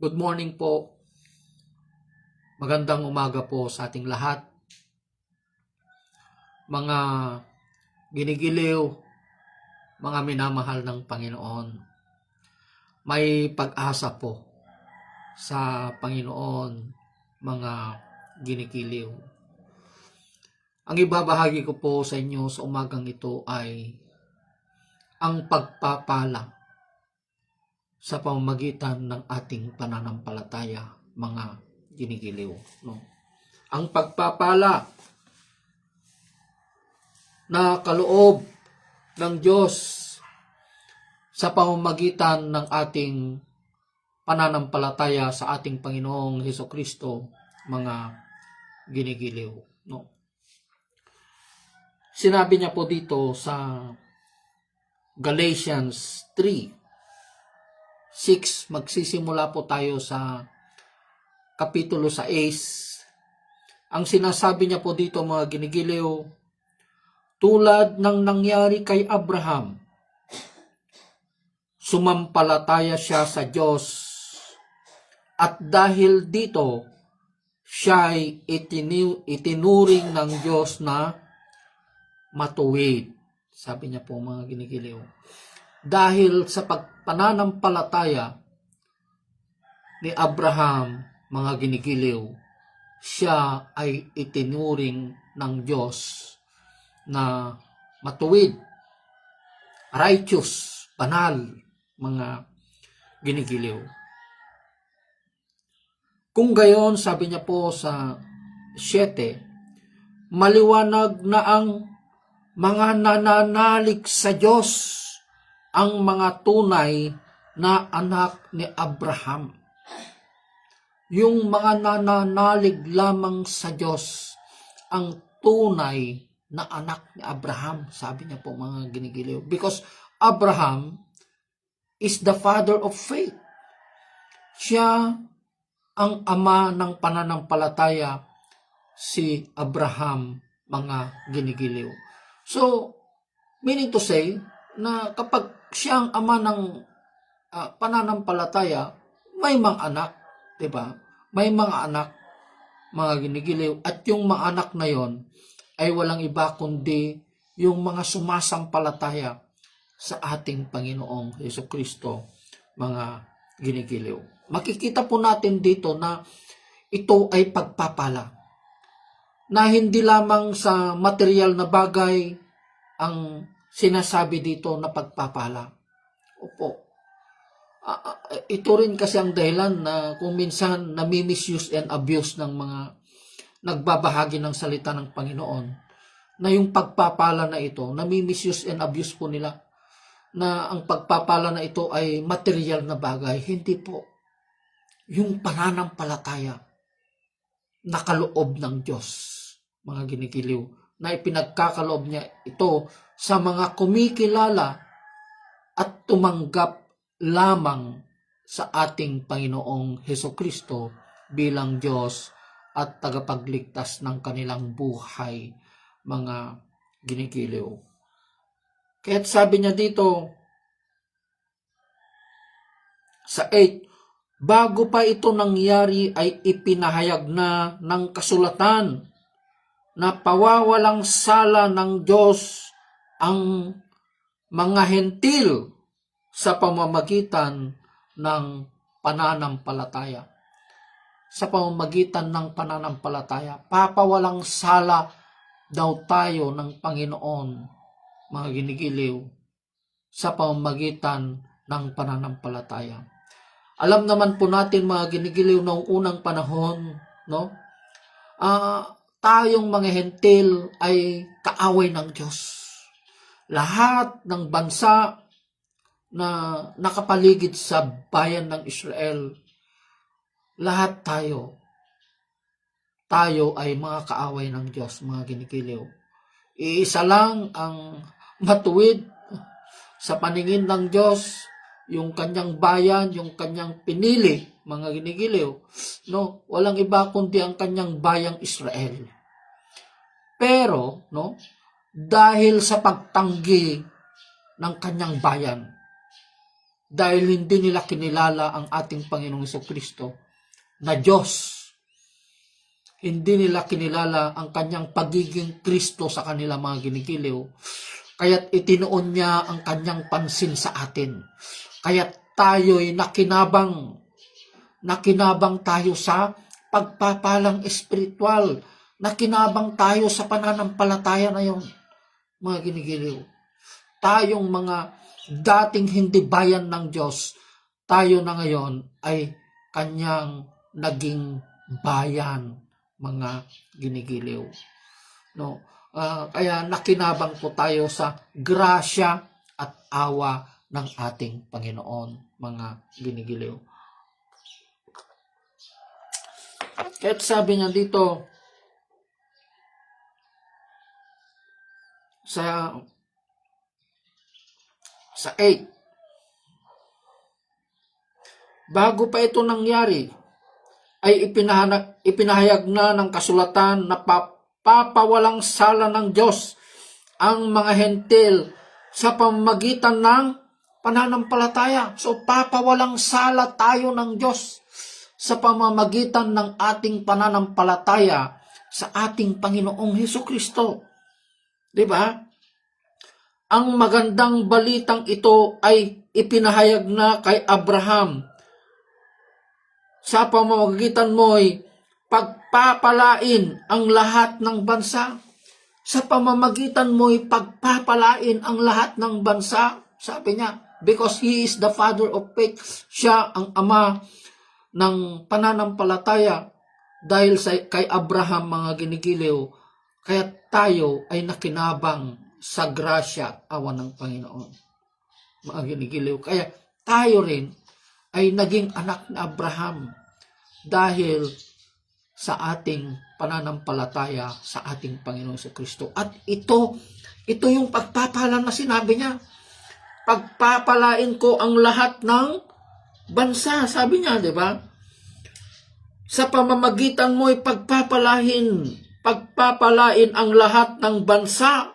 Good morning po. Magandang umaga po sa ating lahat. Mga ginigiliw, mga minamahal ng Panginoon. May pag-asa po sa Panginoon, mga ginigiliw. Ang ibabahagi ko po sa inyo sa umagang ito ay ang pagpapala sa pamamagitan ng ating pananampalataya, mga ginigiliw. No? Ang pagpapala na kaloob ng Diyos sa pamamagitan ng ating pananampalataya sa ating Panginoong Hesukristo, mga ginigiliw. No? Sinabi niya po dito sa Galatians 3:6, magsisimula po tayo sa Kapitulo 6. Ang sinasabi niya po dito, mga ginigiliw, tulad ng nangyari kay Abraham, sumampalataya siya sa Diyos at dahil dito siya ay itinuring ng Diyos na matuwid. Sabi niya po, mga ginigiliw, dahil sa pananampalataya ni Abraham, mga ginigiliw, siya ay itinuring ng Diyos na matuwid, righteous, banal, mga ginigiliw. Kung gayon, sabi niya po sa 7, maliwanag na ang mga nananalig sa Diyos, ang mga tunay na anak ni Abraham. Yung mga nananalig lamang sa Diyos, ang tunay na anak ni Abraham, sabi niya po, mga ginigiliw. Because Abraham is the father of faith. Siya ang ama ng pananampalataya, si Abraham, mga ginigiliw. So, meaning to say, na kapag siya ang ama ng pananampalataya, may mga anak, diba? May mga anak, mga ginigiliw, at yung mga anak na yon ay walang iba kundi yung mga sumasampalataya sa ating Panginoong Hesukristo, mga ginigiliw. Makikita po natin dito na ito ay pagpapala, na hindi lamang sa material na bagay ang sinasabi dito na pagpapala. Opo. Ito rin kasi ang dahilan na kung minsan nami-misuse and abuse ng mga nagbabahagi ng salita ng Panginoon, na yung pagpapala na ito, nami-misuse and abuse po nila, na ang pagpapala na ito ay material na bagay. Hindi po. Yung pananampalataya na kaloob ng Diyos, mga ginigiliw, na ipinagkakaloob niya ito sa mga kumikilala at tumanggap lamang sa ating Panginoong Hesukristo bilang Diyos at tagapagligtas ng kanilang buhay, mga ginigiliw. Kaya't sabi niya dito sa 8, bago pa ito nangyari ay ipinahayag na ng kasulatan na pawawalang sala ng Diyos ang mga hentil sa pamamagitan ng pananampalataya. Sa pamamagitan ng pananampalataya, papawalang sala daw tayo ng Panginoon, mga ginigiliw, sa pamamagitan ng pananampalataya. Alam naman po natin, mga ginigiliw, noong unang panahon, no? Tayong mga hentil ay kaaway ng Diyos. Lahat ng bansa na nakapaligid sa bayan ng Israel, lahat tayo ay mga kaaway ng Diyos, mga ginigiliw. Iisa lang ang matuwid sa paningin ng Diyos, yung kanyang bayan, yung kanyang pinili, mga ginigiliw, no? Walang iba kundi ang kanyang bayang Israel. Pero, no, dahil sa pagtanggi ng kanyang bayan, dahil hindi nila kinilala ang ating Panginoong Jesucristo na Diyos. Hindi nila kinilala ang kanyang pagiging Kristo sa kanila mga ginigiliw. Kaya't itinoon niya ang kanyang pansin sa atin. Kaya't tayo'y nakinabang tayo sa pagpapalang espiritual. Nakinabang tayo sa pananampalataya na yon, mga ginigiliw. Tayong mga dating hindi bayan ng Diyos, tayo na ngayon ay kanyang naging bayan, mga ginigiliw. No? Kaya nakinabang po tayo sa grasya at awa ng ating Panginoon, mga ginigiliw. Kahit sabi niya dito sa 8, bago pa ito nangyari, ay ipinahayag na ng kasulatan na papawalang sala ng Diyos ang mga hentil sa pamamagitan ng pananampalataya. So, papawalang sala tayo ng Diyos sa pamamagitan ng ating pananampalataya sa ating Panginoong Hesukristo. Diba? Ang magandang balitang ito ay ipinahayag na kay Abraham. Sa pamamagitan mo'y pagpapalain ang lahat ng bansa. Sa pamamagitan mo'y pagpapalain ang lahat ng bansa. Sabi niya, because He is the Father of faith. Siya ang Ama ng pananampalataya. Dahil kay Abraham, mga ginigiliw, kaya tayo ay nakinabang sa grasya at awa ng Panginoon, mga ginigiliw. Kaya tayo rin ay naging anak ni Abraham dahil sa ating pananampalataya sa ating Panginoon Jesucristo. At ito yung pagpapala na sinabi niya. Pagpapalain ko ang lahat ng bansa, sabi niya, di ba? Sa pamamagitan mo'y pagpapalain ang lahat ng bansa.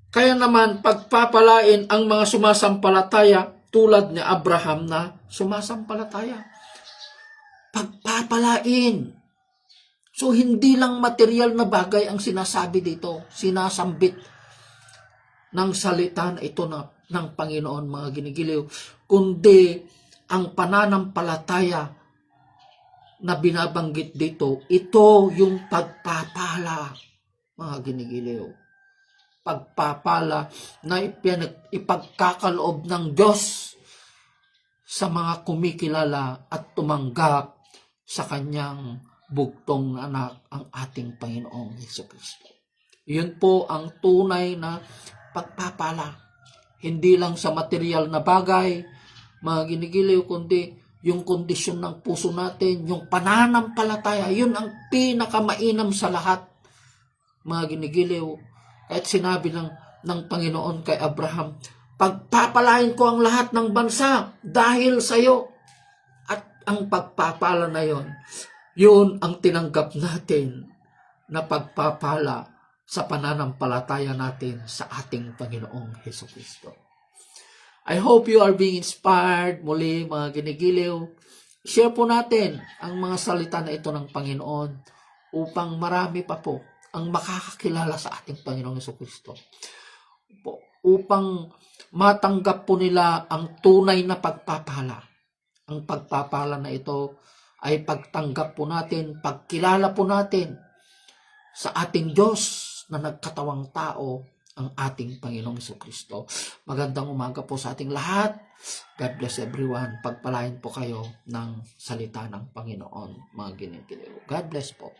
Kaya naman pagpapalain ang mga sumasampalataya tulad ni Abraham na sumasampalataya. Pagpapalain. So hindi lang material na bagay ang sinasabi dito, sinasambit ng salita na ito ng Panginoon, mga ginigiliw, kundi ang pananampalataya na binabanggit dito, ito yung pagpapala, mga ginigiliw. Pagpapala na ipagkakaloob ng Diyos sa mga kumikilala at tumanggap sa kanyang bugtong na anak, ang ating Panginoong Jesucristo. Yun po ang tunay na pagpapala. Hindi lang sa material na bagay, mga ginigiliw, kundi yung kondisyon ng puso natin, yung pananampalataya, yun ang pinakamainam sa lahat, mga ginigiliw. Kahit sinabi ng Panginoon kay Abraham, pagpapalain ko ang lahat ng bansa dahil sa iyo. At ang pagpapala na yon, yun ang tinanggap natin na pagpapala sa pananampalataya natin sa ating Panginoong Jesucristo. I hope you are being inspired. Muli, mga ginigiliw, share po natin ang mga salita na ito ng Panginoon upang marami pa po ang makakakilala sa ating Panginoong Jesucristo. Upang matanggap po nila ang tunay na pagpapala. Ang pagpapala na ito ay pagtanggap po natin, pagkilala po natin sa ating Diyos na nagkatawang tao, ang ating Panginoong Jesucristo. Magandang umaga po sa ating lahat. God bless everyone. Pagpalain po kayo ng salita ng Panginoon, mga ginigiliw. God bless po.